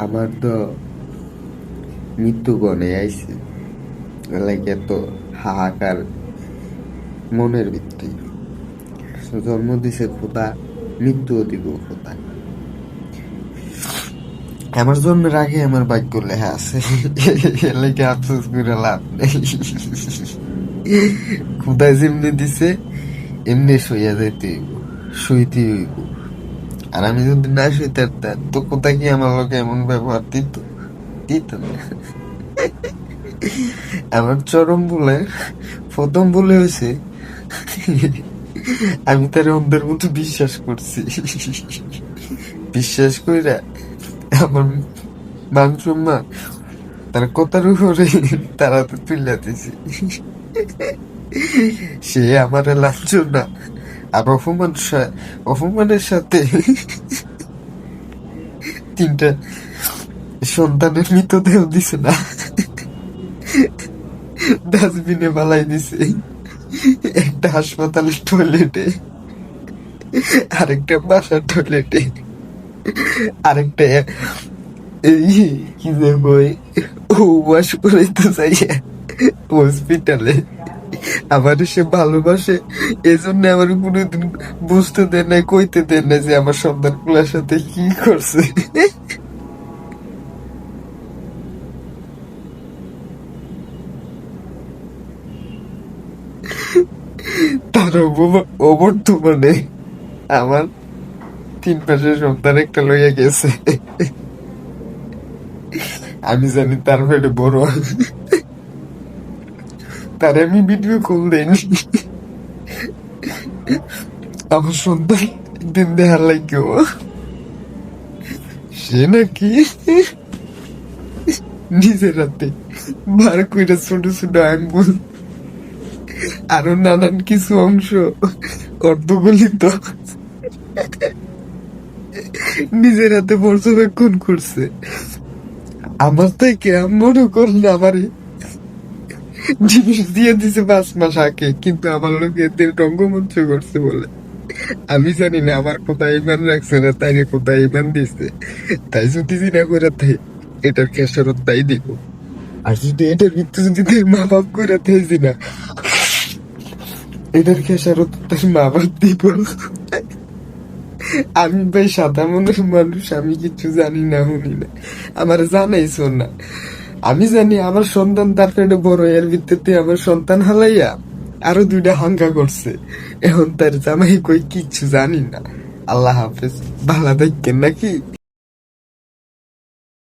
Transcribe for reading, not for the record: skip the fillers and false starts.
আমার তো মৃত্যুগণে আইছে, লাইক এত হাহাকার মনের ভিত্তি। জন্ম দিছে খোদা, মৃত্যুও দিব খোদা। আমার জন্মের আগে আমার ভাগ্য লেখা আছে, এলাকে আফসোস করে লাভ নেই। খোদায় যেমনি দিছে এমনি সইয়া যাইতে হইব, সইতে হইব। আর আমি যদি না সইতে পারতাম তো খোদা কি আমার লোকে এমন ব্যবহার দিত? দিত না। আমার চরম বলে প্রথম বলে হয়েছে আমি তার অন্ধের মতো বিশ্বাস করছি। বিশ্বাস কইরা আমার মাংস মা তার কথার উপরে তারা তো তুলে দিছি। সে আমার লাঞ্ছনা আর অপমানের সাথে 3টা সন্তানের মৃতদেহ দিছে না, ডাস্টবিনে বালাই দিছে। একটা হাসপাতালের টয়লেটে, আরেকটা বাসার টয়লেটে, আরেকটা এই কি যে বই ওয়াশ করাইতে চাই হসপিটালে। আমার সে ভালোবাসে, এজন্য আমার কোনোদিন বুঝতে দেয় না, কইতে দেয় না যে আমার সন্তান গুলার সাথে কি করছে। তার অবর্তমানে আমার 3 মাসের সন্তান একটা লইয়া গেছে। আমি জানি তার পেটে বড়, তার আমি ভিডিও কল দেয়নি। আমার সন্তান একদিন দেখার লাগেও সে নাকি নিজের হাতে বার কইরা ছোট ছোট আঙ্গুল আরো নানান কিছু অংশ অর্ধগলিত নিজের হাতে পর্যবেক্ষণ করছে। আমার থেকে মনে করেন আমার জিনিস দিয়ে দিছে 5 মাস আগে, কিন্তু আমার লোক এদের রঙ্গমঞ্চ করছে বলে আমি জানি না আমার কোথায় ইমান রাখছে না, তাই কোথায় ইমান দিচ্ছে। তাই যদি জিনা করে তাই এটার খেসারত তাই দিব। আর যদি এটার ভিত্তি যদি মা বাপ করে থাইছি না, এটার খেসারত তার মা বাপ দিব। আমি ভাই সাদা মনের মানুষ, আমি কিছু জানি না, শুনি না, আমার জানাইছো না। আমি জানি আমার সন্তান তার পেটে বড়, এর ভিত্তিতে আমার সন্তান হালাইয়া আরো 2টা হাঙ্গা করছে। এখন তার জামাই কই কিচ্ছু জানি না। আল্লাহ হাফেজ, ভালো থাকেন নাকি।